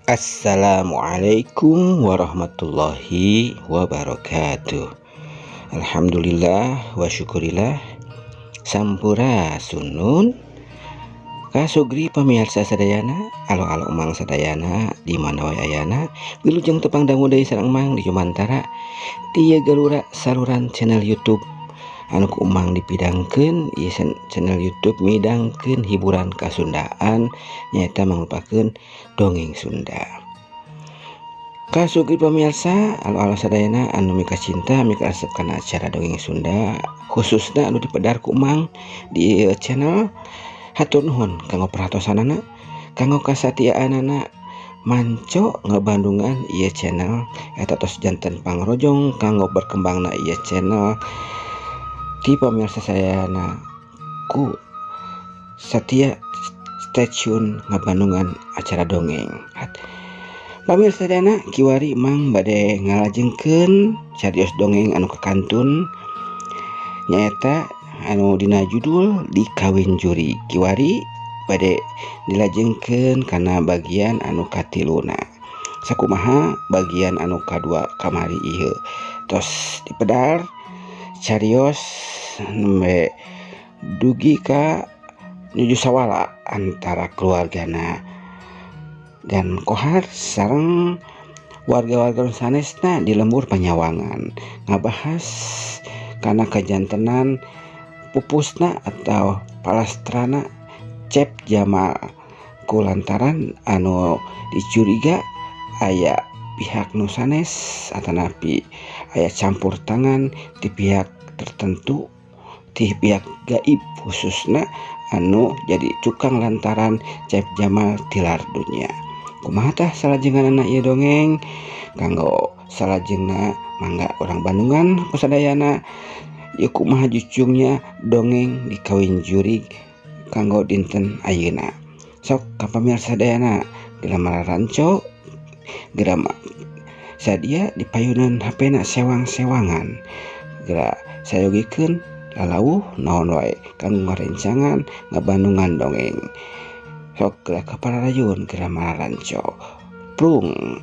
Assalamualaikum warahmatullahi wabarakatuh. Alhamdulillah wa syukurillah. Sampura sunun kasugri pamirsa sadayana, alo emang sadayana di mana wae ayana, wilujeng tepang dangu deui sareng emang di Jumantara tieu galura saluran channel YouTube anu ku emang dipidangkeun. Ieu channel YouTube midangkeun hiburan kasundaan nyaeta mangrupakeun dongeng Sunda. Kasugri pamirsa alo sadayana anu mika cinta mika resep kana acara dongeng Sunda khususna anu dipedar ku emang di channel. Hatur nuhun kanggo perhatosanana, kanggo kasatiaanana manco ngabandungan ieu channel eta tos janten pangrojong kanggo berkembangna ieu channel di pamirsa sayana ku setia stay tune ngabandungan acara dongeng. Pamirsa sadayana kiwari emang bade ngalajengkeun carios dongeng anu kakantun nyaeta anu dina judul Dikawin Juri. Kiwari bade dilajengkeun kana bagian anu katiluna. Sakumaha bagian anu kadua kamari ieu tos dipedar carios nembe dugi ka nuju sawala antara keluargana dan kohar sareng warga-warga sanesna di lembur Panyawangan ngabahas kana kajantenan pupusna atau palastrana Cep Jamal kulantaran anu dicuriga aya pihak nu sanes atanapi aya campur tangan di pihak tertentu, di pihak gaib khususna anu jadi cukang lantaran Cep Jamal tilar dunia. Kumaha tah salajenganna ieu dongeng kanggo salajengna mangga orang Bandungan kusadayana ieu kumaha jucungnya dongeng Dikawin Juri kanggo dinten ayeuna. Sok ka pamirsa sadayana geura ranco geura sadia di payunan HP-na sewang-sewangan geura sayogikeun lalauh naon wae kanggo ngarencangan ngabandungan dongeng. Sok geura kapararayun geura mararanco prung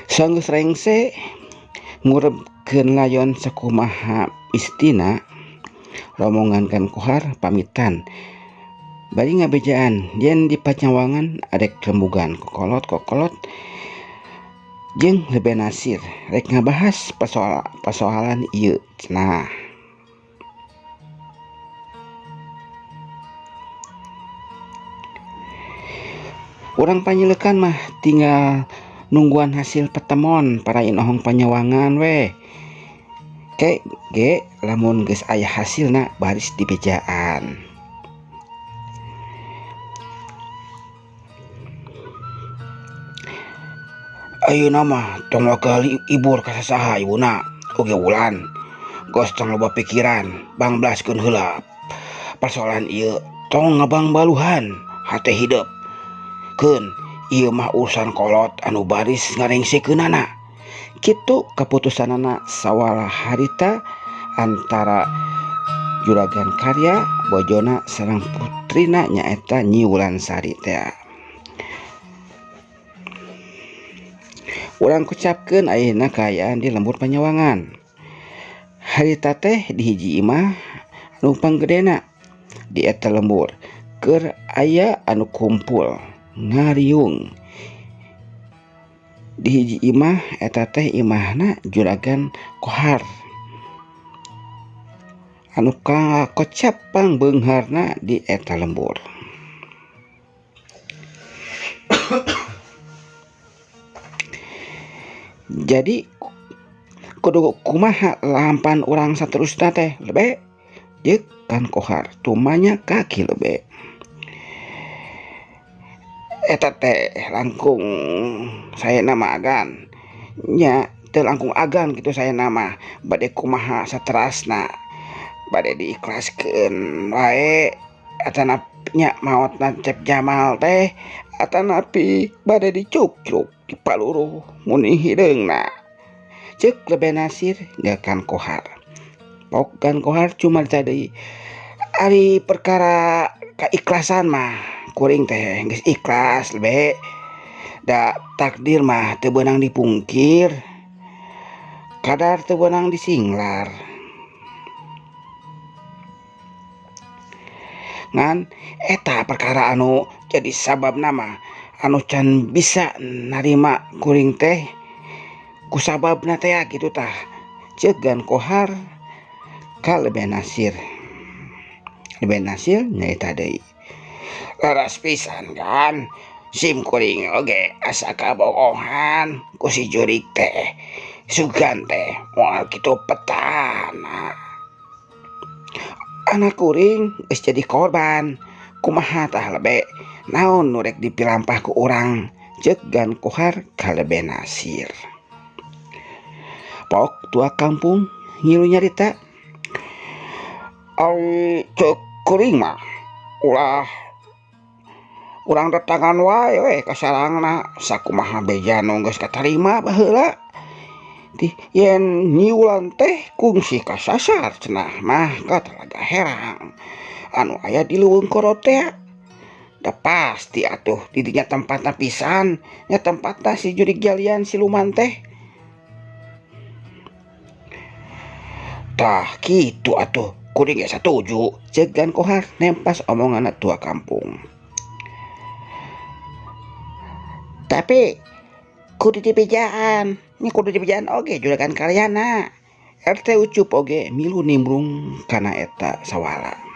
sanggeus rengse ngurebkeun layon sakumaha istina rombongan kan kohar pamitan bari ngabejaan yen di Panyawangan adek rembugan kokolot jeung lebe nasir rek ngabahas persoalan ieu cenah. Urang panyelekan mah tinggal nungguan hasil pertemuan para inohong Panyawangan we. Ge lamun geus aya hasilna baris dibejaan. Ayeuna mah tong wagali ibur ka sasaha ibuna oge wulan. Gos tong loba pikiran bangblaskeun heula. Persoalan ieu tong ngabang baluhan hate hidup. Keun ieu mah urusan kolot anu baris ngarengsekeunana. Kitu kaputusanana sawala harita antara Juragan Karya bojona sareng putrina nyaeta Nyi Wulansari teh. Urang kucapkeun ayeuna kaayaan di lembur Panyawangan. Harita teh di hiji imah anu panggedena di eta lembur keur aya anu kumpul ngariung. Di hiji imah eta teh imahna Juragan Kohar anu kocap pangbeungharna di eta lembur. Jadi kudu kumaha lampan urang saterusna teh lebe jeung kan Kohar tumanya kaki lebe. Eta teh langkung saya nama agan nya teu langkung agan gitu saya nama bade kumaha saterasna bade diikhlaskeun wae atanapnya maotna Cep Jamal teh atanapi bade dicuk-cuk di paluruh muni hideungna ceuk lebe nasir gakan Kohar pok kan Kohar cuma tadi Ari perkara keikhlasan mah kuring teh geus ikhlas be da takdir mah teu beunang dipungkir, kadar teu beunang disinglar. Ngan eta perkara anu jadi sababna mah anu can bisa narima kuring teh ku sababna teh kitu tah ceuk gan kohar ka Leben Nasir. Leben Nasir nyaeta deui. Laras pisan kan sim kuring oge asa kabogohan ku si jurig teh sugan teh moal kitu petana. Anak kuring geus jadi korban kumaha tah lebe naon nu rek dipilampah ku urang ceuk gan kohar ka Leben Nasir. Pok tua kampung ngilu nyarita, ai ceuk kuring mah ulah urang datangan wae we ka sarangna sakumaha beja nu geus katarima baheula. Ti yen nyiulan teh kungsi kasasar cenah mah ka talaga herang anu aya di leuweung korot teh da pasti atuh di dinya tempatna pisan nya tempatna si jurig jalian siluman teh. Tah kitu atuh kuring ge satuju ceuk gan kohar nempas omongan tua kampung. Tapi kudu dibejaan, nya kudu dibejaan oge juragan karyana. RT Ucup oge milu nimbrung kana eta sawala.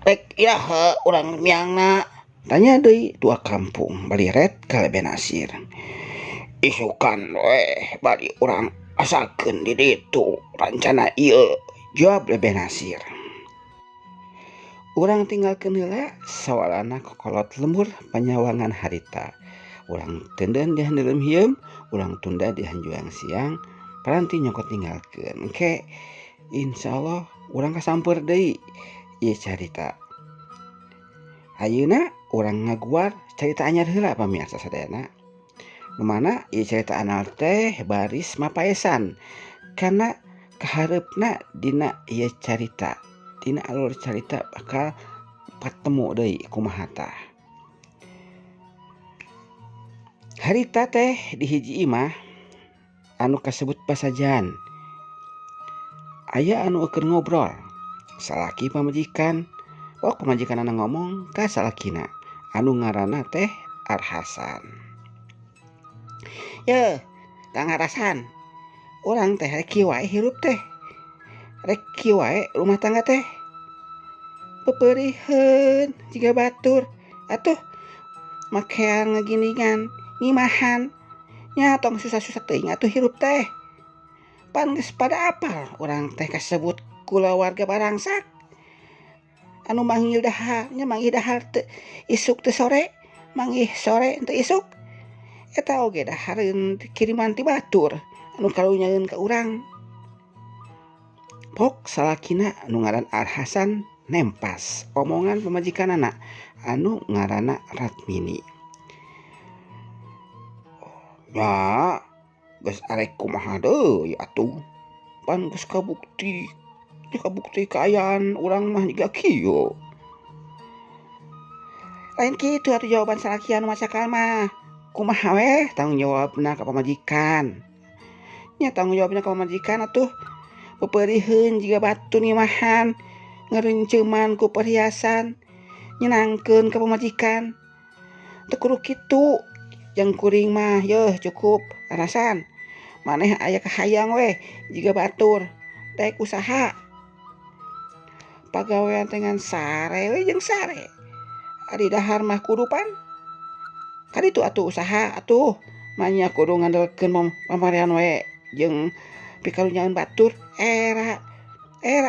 Rek iraha urang miangna, tanya deui tua kampung bari ret ka Leben Nasir. Isukan we bari urang asakeun di ditu rancana ieu, jawab Leben Nasir. Urang tinggalkeun heula sawalana kokolot lembur panyawangan harita. Urang teundeun di haneureum hieum, urang tunda di hanjuang siang, paranti nyokot tinggalkeun. Engke insyaallah urang kasampeur deui ieu carita. Ayeuna urang ngaguar carita anyar heula pamirsa sadayana. Nu mana ieu carita anal teh baris mapaesan kana kahareupna dina ieu carita. Dina alur carita bakal patemu deui kumaha tah. Harita teh di hiji imah anu kasebut pasajan. Aya anu keur ngobrol. Salaki pamajikan, pok pamajikanna ngomong ka salakina anu ngaranna teh Arhasan. Yeuh, Kang Arhasan, urang teh rek kieu wae hirup teh. Rek kieu wae rumah tangga teh. Pepeureuheun jiga batur. Atuh makean ngaginingan, ngimahan. Nya tong susah-susah teuing atuh hirup teh. Pan geus pada apal urang teh kasebut kulawarga barangsak. Anu manggil dahar, nya manggih dahar teu isuk teu sore, manggih sore teu isuk. Eta oge dahareun kiriman ti batur anu karunyaeun ka urang. Pok salakina anu ngaran Arhasan nempas omongan pamajikanana anu ngaranna Ratmini. Nya geus arek kumaha deui atuh. Pan geus kabukti kaayaan urang mah jiga kieu. Lain kitu atuh jawaban salaki anu masakal mah. Kumaha we tanggung jawabna ka pamajikan. Nya tanggung jawabna ka pamajikan atuh pepeureuheun jiga batu ngimahan, ngeureunceman ku perhiasan, nyenangkeun ka pamajikan. Teu kudu kitu. Jang kuring mah yeuh cukup Arhasan. Maneh aya kahayang we jiga batur daek usaha. Pagawean teh ngan sare we jeung sare. Ari dahar mah kudu pan. Kaditu atuh usaha atuh. Manya kudu ngandelkeun pamarean we jeung pikarunyaeun batur. Era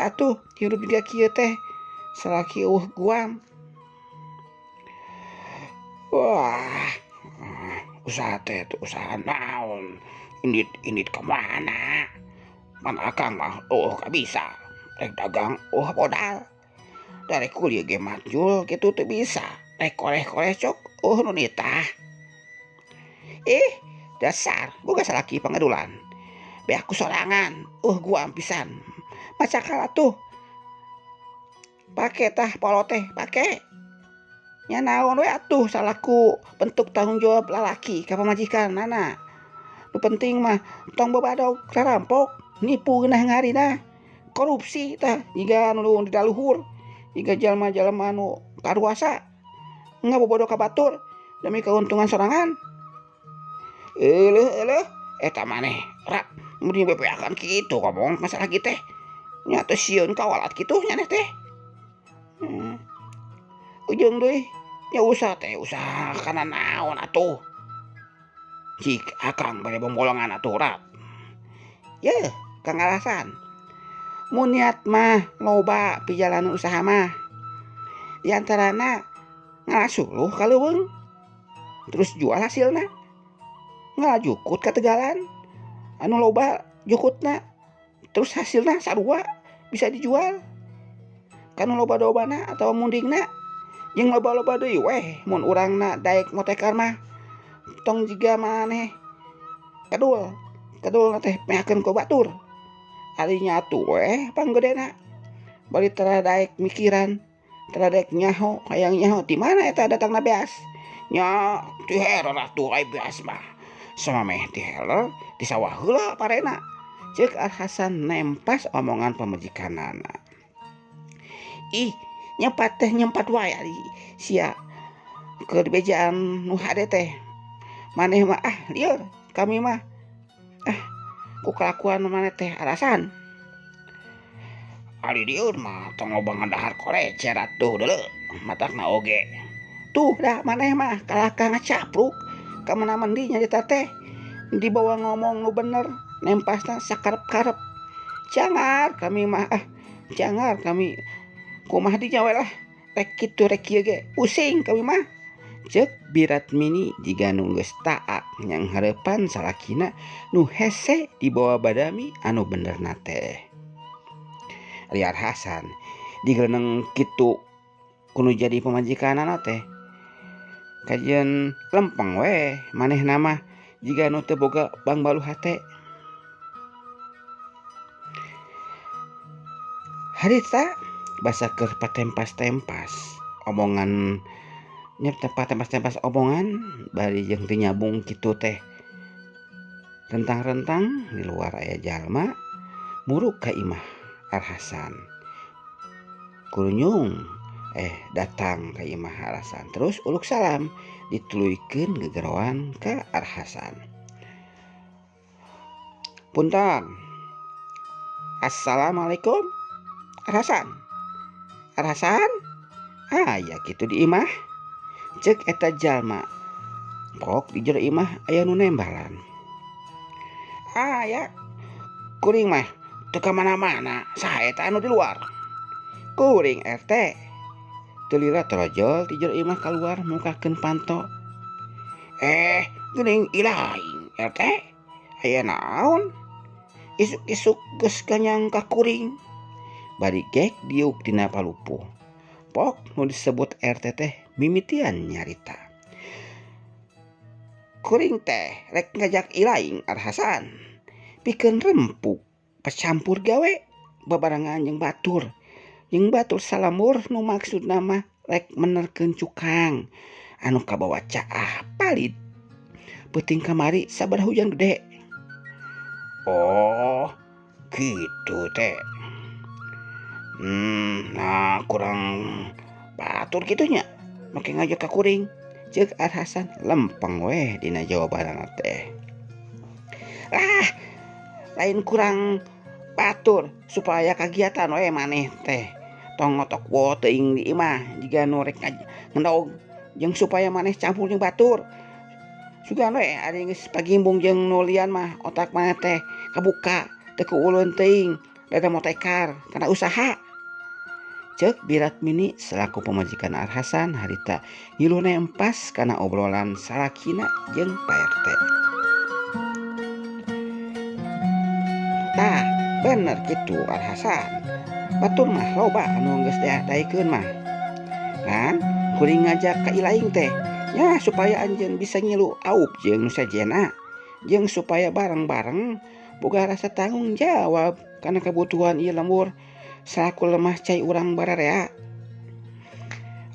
atuh hirup jiga kieu teh salaki eueuh guam. Wah, usaha teh usaha naon? indit kemana? Man akang mah gak bisa. Rek dagang modal. Dari kuliah ge majul gitu tuh bisa. Rek koleh-koleh cok nu nitah. Dasar boga salaki pangadulan. Be aku sorangan. Gua pisan. Maca kalah tuh. Pake tah polo teh, pake. Nya naon we atuh salaku bentuk tanggung jawab lalaki ka pamajikan nana. Nu penting mah tong babadog rarampok, nipu geunah ngarina. Korupsi tah jiga nu di daluhur. Jiga jalma-jalma anu karuasa. Ngabobodo ka batur demi keuntungan sorangan. Eueuh eta maneh rak mun dibebeakan kitu ngomong masalah kitu teh. Nya teh sieun kawalat kitu nya teh. Ujung deui nya usaha kana naon atuh. Cik akang bade bombolongan atuh rat. Yeuh Kang Alasan. Mun niat mah loba pijalanan usaha mah. Di antarana ngalasuluh ka leuweung. Terus jual hasilna. Ngalajukut ka tegalan. Anu loba jukutna. Terus hasilna sarua bisa dijual. Kanu loba-lobana atawa mundingna. Jeung loba-loba deui weh mun urangna daek motekar mah. Tong jiga maneh kadul teh meakeun ku batur. Ari nyatu weh panggedena. Bari tara daek mikiran, tara daek nyaho, hayang nyaho di mana eta datangna beas. Nya ti heler atuh ai beas mah. Samameh ti heler di sawah heula parena. Ceuk Hasan nempas omongan pamajikanana. Nyempat wae ari sia keur bejaan nu hade teh. Maneh mah lieur kami mah ku kelakuan maneh teh alasan. Ari lieur mah tong loba ngandahar kolecer atuh deuleu matakna oge. Tuh dah maneh mah kalahkah ngacapruk ka mana-mandi nya eta teh. Dibawa ngomong nu bener nempasna sakarep-karep. Jangar kami mah jangar kami kumaha di nyawa lah. Rek kitu rek kieu ge pusing kami mah. Ceuk Biratmini jiga nu geus taak nyang hareupan salakina nu hese dibawa badami anu benerna teh. Liar Hasan digeleuneng kitu kudu jadi pamajikanana teh. Kajian lempeng we manehna mah jiga nu teu boga bang baluh hate. Harita basa keur patempas-tempas omongan nyep patempas-tempas omongan bari jeung teu nyambung kitu teh. Rentang-rentang di luar aya jalma muruk ka imah Hasan. Kurunyung datang ka imah Hasan terus uluk salam dituluykeun gegeroan ka Hasan. Punten. Assalamualaikum Hasan. Hasan? Ya kitu di imah. Ceuk eta jalma. Pok di jero imah aya nu nembalan. Ya. Kuring mah teu ka mana-mana, saha eta anu di luar? Kuring RT. Teu lila trojol di jero imah kaluar mukakeun panto. Geuning ilaing RT. Aya naon? Isuk-isuk geus ganyang ka kuring. Bari gek diuk dina palupuh. Pok nu disebut RT teh mimitian nyarita. Kuring teh rek ngajak ilaing Hasan pikeun rempuk pacampur gawe babarengan jeung batur. Jeung batur salamur nu maksudna mah rek menerkeun cukang anu kabawa caah palid. Peuting kamari sabaraha hujan gede. Gitu teh. Nah kurang batur kitunya make ngajak ka kuring. Ceuk Hasan lempeng weh dina jawabanna teh. Lain kurang batur supaya kagiatan we maneh teh. Tong ngotok wo teuing di imah jiga nu rek ngendog jeung supaya maneh campur jeung batur. Sugan we ari geus pagimbung jeung nu lian mah otak maneh teh kabuka teu kuulun teuing dada motekar kana usaha. Ceuk Biratmini selaku pamajikan Hasan harita ngilu nempas kana obrolan salakina jeung Pak RT. Tah bener gitu Ar Hasan, batur mah loba anu geus diadaikeun mah kan kuring ngajak ka ilaing teh ya supaya anjeun bisa ngilu aup jeung nu sajena jeung supaya bareng-bareng boga rasa tanggung jawab kana kebutuhan ieu lembur salaku lemah cai urang bararea.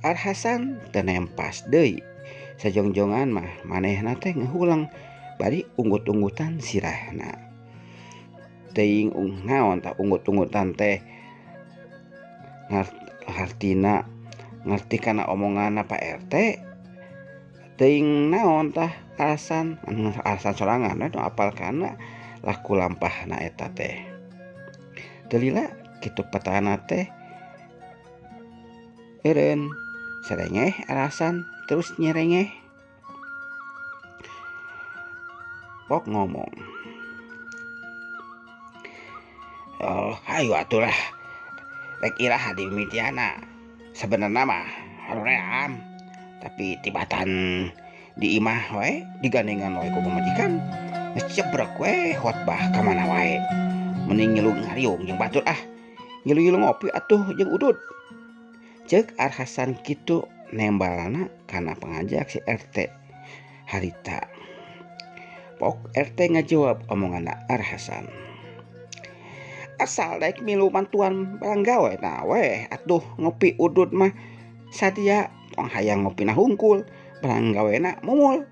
Ar Hasan teu nempas deui sajongjongan mah manehna teh ngahulang bari unggut-unggutan sirahna. Teuing naon tah unggut-unggutan teh hartina ngerti kana omonganna Pak RT. Teuing naon tah alasan sorangan nu apal kana laku lampahna eta teh. Teu lila kitu petana teh eureun serengeh alasan terus nyerengeh. Pok ngomong, "Oh, hayu atuh lah. Rek irah di mimitiana. Sebenarnya mah haruream, tapi tibatan di imah wae digandengan wae ku pamajikan. Geus cebrek we khotbah ka mana wae. Mending ngilu ngariung jeung batur ah. Ngilu-ngilu ngopi atuh jeung udud." Ceuk Ar Hasan kitu nembalana kana pangajak si RT harita. Pok RT ngajawab omonganna Ar Hasan. "Asal daek milu mantuan barang gawe nah weh atuh ngopi udud mah sadia tong hayang ngopina hungkul barang gawena mumul,"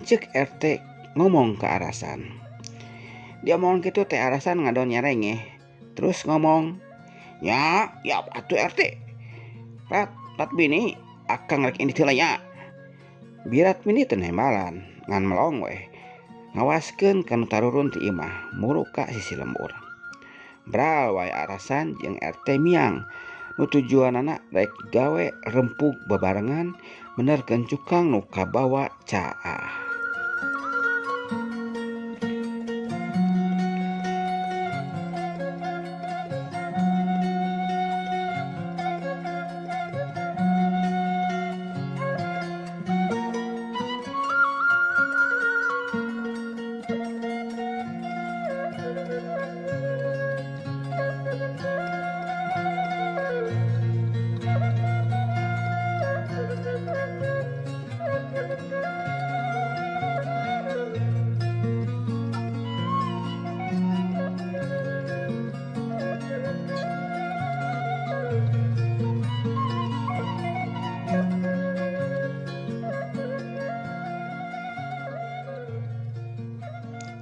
ceuk RT ngomong ke Ar Hasan. Dia omong kitu teh Ar Hasan ngadon nyerengeh terus ngomong, "Ya atuh RT. Rat bini akang rek ini teu nya." Birat bini teu nembalan ngan melong we ngawaskeun kanu tarurun ti imah muruka sisi lembur. Bral wae Ar Hasan jeung RT miang nu tujuanana rek gawe rempuk bebarengan benerkeun cukang nu kabawa caah.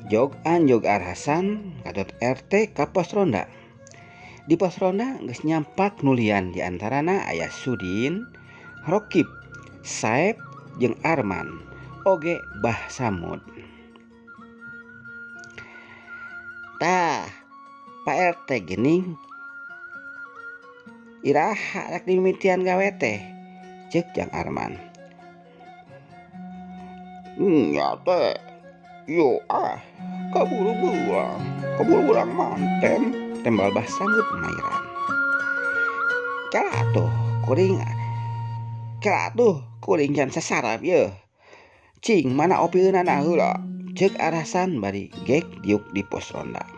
Jog anjog Ar Hasan kadot RT ka pos ronda. Di pos ronda geus nyampak nulian di antarana aya Sudin, Rokib, Saeb jeung Arman oge Bah Samud. Tah Pak RT geuning iraha rek dimimitian gawe teh, ceuk jang Arman. "Ya teh yo kaburu burang manten," tembal Bah Samud mairan. Kela atuh kuring can sasarap ye. Cing mana opieunana heula, ceuk Ar Hasan bari gek diuk di pos ronda.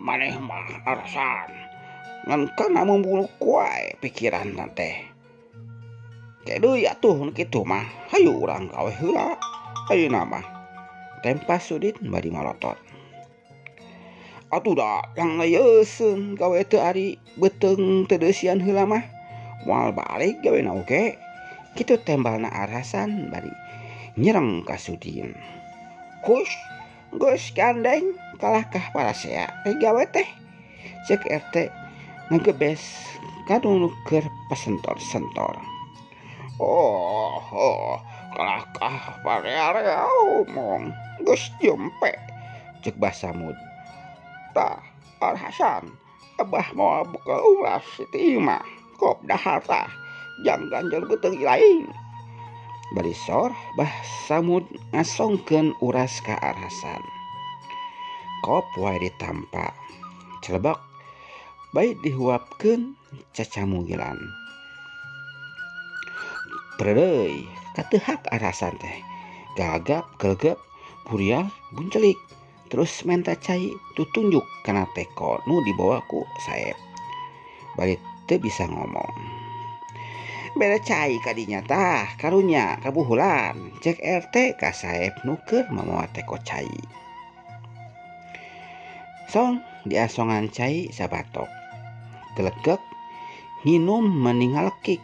Maneh mah Ar Hasan ngan kana membuluk wae pikiranna teh. Kayak deui atuh nu kitu mah hayu urang gawe heula ayeuna mah, tempas Sudin bari malotot. "Atuh da yang ngayeuseun gawe teu ari beuteung teu deusian heula mah moal balik gawena oge," kitu tembalna Ar Hasan bari nyereng ka Sudin. Geus gandeng kalahkah parasea gawe teh, ceuk RT ngagebes kanu nu keur pasentor-sentor. Kalahkah parea omong geus jempe, ceuk Bah Samud. "Tah Ar Hasan abah moal bekal ulas ti imah kop dahar tah jang ganjel beuteung ilaing." Bari sor Bah Samud ngasongkeun uras ka Ar Hasan. Kop wae ditampa celebek bae dihuapkeun cacamugilan. Pereudeuy kateuhak Ar Hasan teh gagap gelegep Burial buncelik terus menta cai tutunjuk kana teko nu dibawa ku Saeb. Bari teu bisa ngomong. Bere cai kadinya tah karunya kabuhulan cek RT ka Saeb nuker mamawa teko cai. Song diasongan cai sabatok. Gelegek nginum meninggal kik.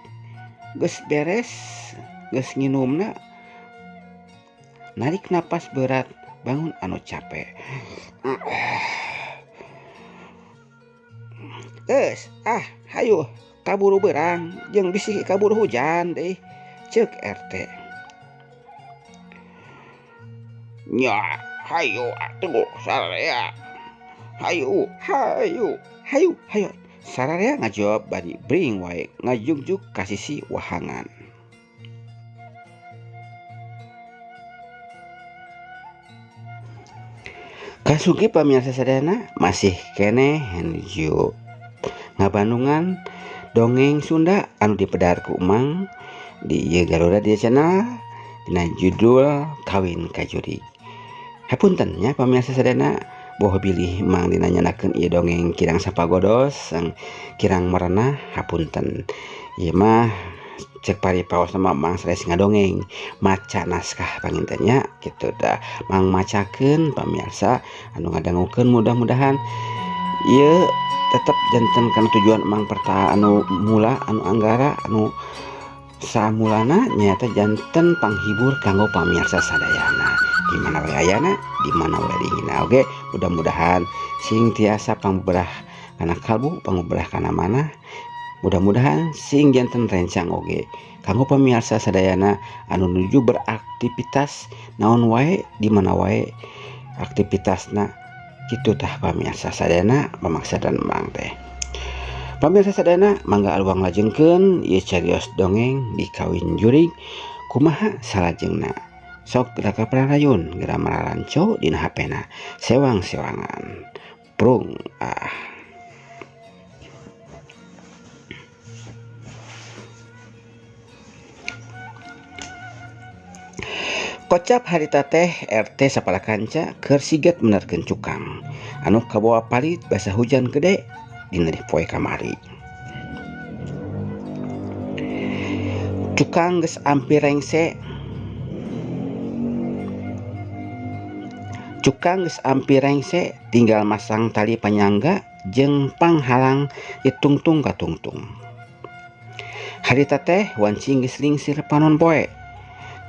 Geus beres geus nginumna narik napas berat bangun anu capek. Geus hayu kaburu berang jeung bisi kaburu hujan deui ceuk RT. Nya hayu atuh sararea. Hayu sararea ngajawab bari bring wae ngajugjuk ka sisi wahangan. Kasugi pamirsa sadayana masih keneh henju ngabandungan dongeng Sunda anu dipedar ku Umang di ieu Garuda Dia Channel dina judul Kawin Kajurig. Hapunten nya pamirsa sadayana boh bilih Mang dina nyanakeun ieu dongeng kirang sapagodos sang kirang merenah hapunten. Ieu mah cek paripaos nama Mang sanes ngadongeng maca naskah pangintennya kitu dah Mang macakeun pamirsa anu ngadangukeun mudah-mudahan ieu tetep janten kana tujuan Mang anu mula anu anggara anu samulana nyata janten panghibur kanggo pamirsa sadayana di mana we ayana di mana we dingina. Oge mudah-mudahan sing tiasa pangbelah kana kalbu pangbelah kana mana mudah-mudahan sing janten rencang oge kanggo pamirsa sadayana anu nuju beraktivitas naon wae di mana wae aktivitasna kitu tah pamirsa sadayana pamaksa dan Mang teh. Pamirsa sadayana mangga aluang lajengkeun ieu carios dongeng di Kawin Jurig kumaha salajengna. Sok geura kaprarayun geura maralanco dina hapena sewang-sewangan. Prung Kocap harita teh RT sapala kanca keur siget menerkeun cukang anu kabawa palit basa hujan gede dina poe kamari. Cukang geus ampir rengse. Tinggal masang tali panyangga jeung panghalang ditungtung ka tungtung. Harita teh wanci geus lingsir panon poe.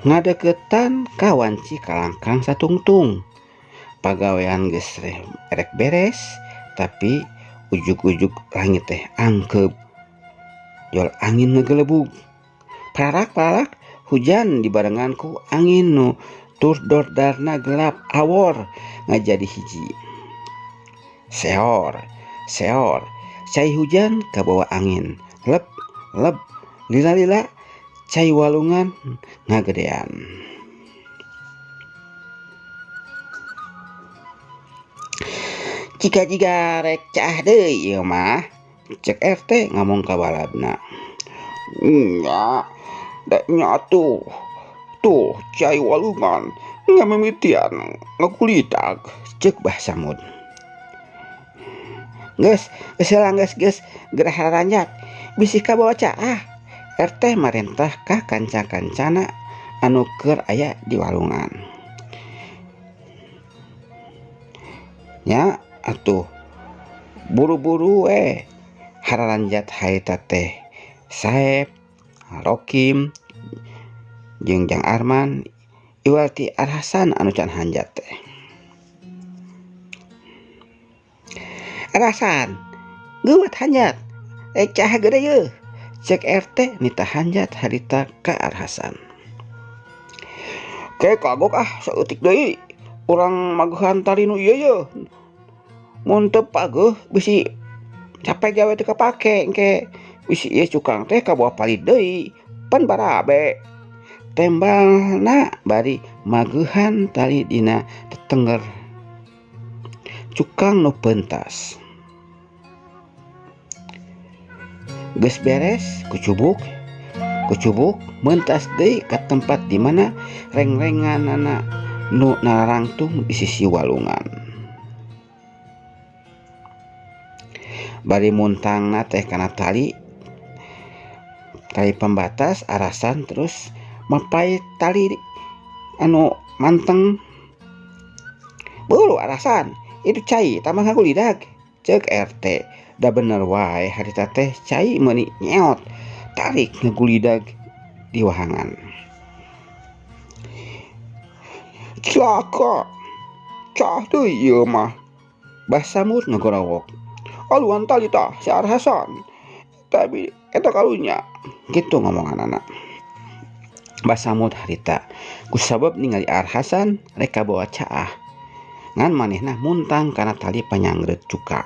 Ngadeukeutan ka wanci kalangkang satungtung. Pagawean geus erek beres tapi ujug-ujug langit teh angkeup. Jol angin ngegelebug. Pararak hujan dibarengan ku angin nu tur dordarna gelap awor ngajadi hiji. Seor cai hujan kabawa angin lep lila cai walungan ngagedean. Jika rek cah deui ieu mah cek RT ngomong ka baladna. Nya tuh cai walungan ngamimitian ngakulitak cek Bah Samud. Geus gerah ranjat bisi ka bawa caah. RT marentah ka kanca-kancana anu keur aya di walungan. Nya atuh buru-buru hararanjat haeta teh Saeb, Rokim, jeung Jang Arman iwalti Arhasan anu can hanjat teh. Arhasan, geuwat hanjat. Cah gede yeuh. Cek RT nita hanjat harita ka Arhasan. Ke kagok saeutik deui. Urang magehan tali nu ieu yeuh. Mun teu pageuh bisi capek gawe teu kapake engke. Bisi ieu cukang teh kabawa palit deui. Pan barabe. Tembalna bari magehan tali dina tetengger cukang nu pentas. Geus beres kucubuk mentas deui ka tempat di mana reng-renganana nu narangtung di sisi walungan. Bari muntangna teh kana tali pembatas arasan, terus mapai tali anu manteng bulu arasan itu cai tambah ngagulidag cek RT. Da bener wae harita teh cai meuni nyeot tarik ngagulidag di wahangan. Celaka cah teh ieu mah basamut ngagorawok. Aluan tali tah si Arhasan tapi eta karunya gitu ngomongan anak. Basamut harita kusabab ningali Arhasan rek bawa caah ngan manehna muntang kana tali panyangreut cukang.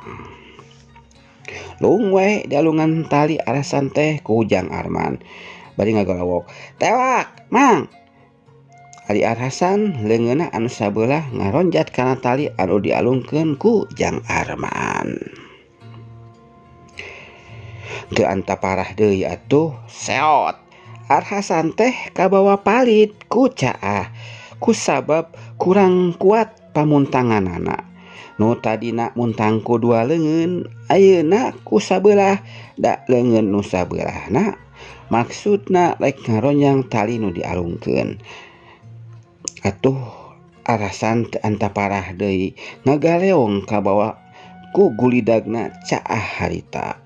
Lung we dialungan tali Arhasan teh ku Ujang Arman bari ngagorawok, "Tewak, Mang." Ari Arhasan leungeunna anu sabelah ngaronjat kana tali anu dialungkeun ku Ujang Arman. Teu anta parah deui atuh seot. Arhasan teh kabawa palit ku caah kusabab kurang kuat pamuntanganana. Nu tadina muntang ku dua leungeun ayeuna ku sabelah da leungeun nu sabelahna. Maksudna rek ngaronjang tali nu dialungkeun. Atuh Arhasan teu anta parah deui ngagaleong kabawa ku gulidagna caah harita.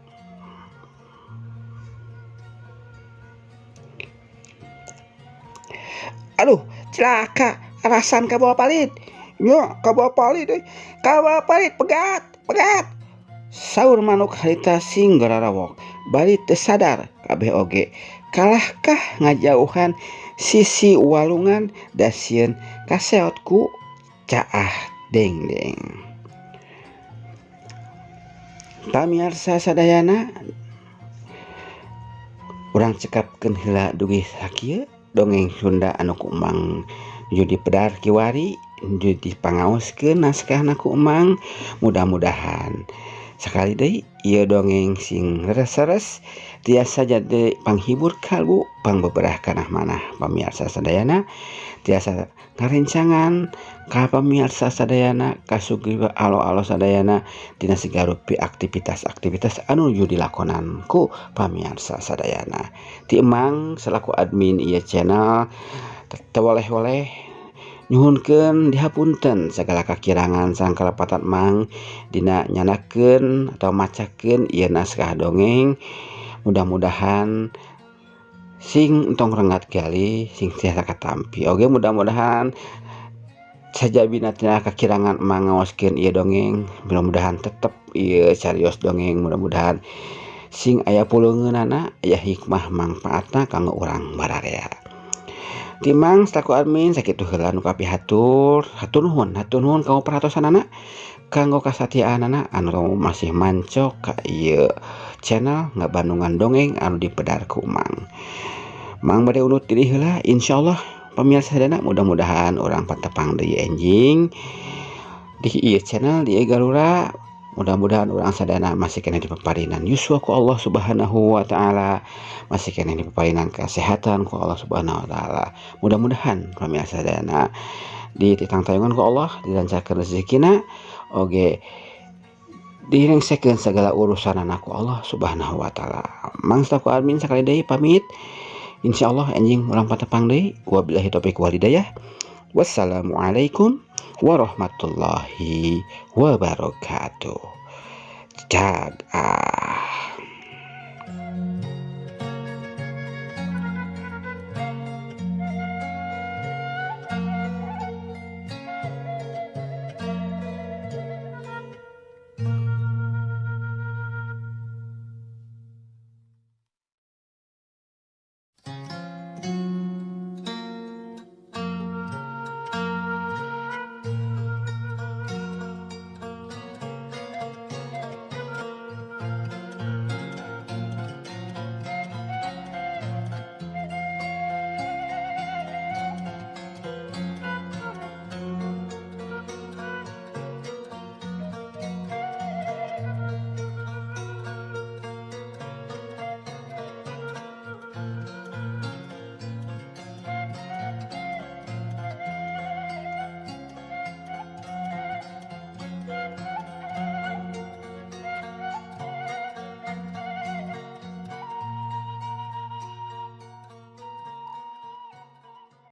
Aduh, celaka, Arhasan kabawa palit. Nya, kabawa palit euy. Kabawa palit pegat. Saur manuk harita sing gararawok. Bari teu sadar kabeh oge. Kalahkah ngajauhan sisi walungan da sieun kaseot ku caah dengdeng. Pamirsa sadayana, urang cekapkeun heula dugi sakieu dongeng Sunda anu ku Emang Judi Pedar Kiwari Judi pangaoskeun naskahna ku Emang. Mudah-mudahan sakali deui ieu dongeng sing leres-leres tiasa jadi panghibur kalbu pangbeberah kanah manah pamirsa sadayana. Tiasa ngarencangan ka pamirsa sadayana kasugiwa alo-alo sadayana dina sigarupi aktivitas-aktivitas anu nuju dilakonan ku pamirsa sadayana. Ti Emang selaku admin ieu channel teu oleh-oleh nyuhunkeun dihapunten segala kakirangan sareng kalepatan Mang dina nyanakeun atau macakeun ieu naskah dongeng. Mudah-mudahan sing entong rengat gali sing tiasa katampi oge. Mudah-mudahan sajabina tina kakirangan Emang ngaoskeun ieu dongeng, mudah-mudahan tetep ieu carios dongeng. Mudah-mudahan sing aya puleungeunana aya hikmah mangpaatna kanggo urang bararea. Ti Mang selaku admin sakitu heula nu kapihatur. Hatur nuhun kanggo perhatosanana, kanggo kasatiaanana anu masih mancok ka ieu channel Ngabandungan Dongeng anu dipedar ku Emang. Mang bade unut diri heula, insyaallah pamirsa sadayana mudah-mudahan urang patepang deui enjing di ieu channel di Galura. Mudah-mudahan urang sadayana masih kena dipaparinan yuswa ku Allah Subhanahu wa taala, masih kena dipaparinan kesehatan ku Allah Subhanahu wa taala. Mudah-mudahan pamirsa sadayana dititang tayungan ku Allah, dilancarkeun rezekina oge direngsekeun segala urusan ku Allah Subhanahu wa taala. Mang selaku admin sakali deui pamit. Insyaallah enjing urang patepang deui. Wabillahi taufik wal hidayah. Wassalamualaikum warahmatullahi wabarakatuh. Jaga.